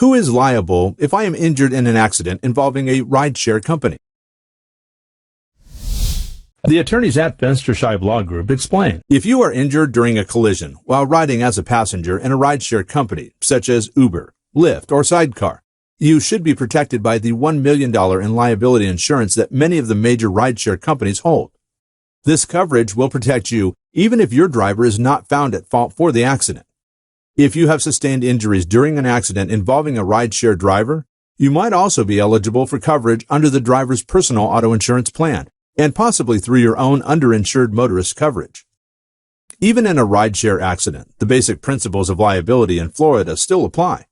Who is liable if I am injured in an accident involving a rideshare company? The attorneys at Fenstersheib Law Group explain. If you are injured during a collision while riding as a passenger in a rideshare company, such as Uber, Lyft, or Sidecar, you should be protected by the $1 million in liability insurance that many of the major rideshare companies hold. This coverage will protect you even if your driver is not found at fault for the accident. If you have sustained injuries during an accident involving a rideshare driver, you might also be eligible for coverage under the driver's personal auto insurance plan, and possibly through your own underinsured motorist coverage. Even in a rideshare accident, the basic principles of liability in Florida still apply.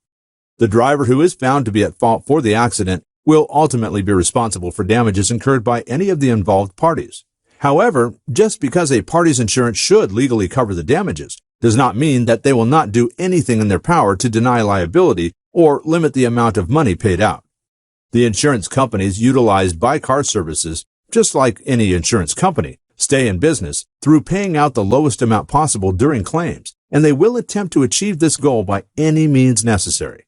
The driver who is found to be at fault for the accident will ultimately be responsible for damages incurred by any of the involved parties. However, just because a party's insurance should legally cover the damages does not mean that they will not do anything in their power to deny liability or limit the amount of money paid out. The insurance companies utilized by car services, just like any insurance company, stay in business through paying out the lowest amount possible during claims, and they will attempt to achieve this goal by any means necessary.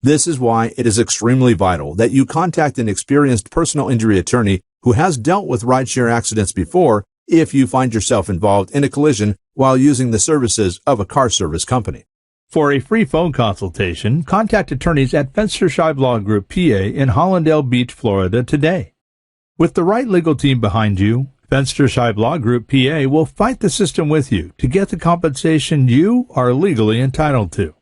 This is why it is extremely vital that you contact an experienced personal injury attorney who has dealt with rideshare accidents before if you find yourself involved in a collision while using the services of a car service company. For a free phone consultation, contact attorneys at Fenstersheib Law Group, PA in Hallandale Beach, Florida today. With the right legal team behind you, Fenstersheib Law Group, PA will fight the system with you to get the compensation you are legally entitled to.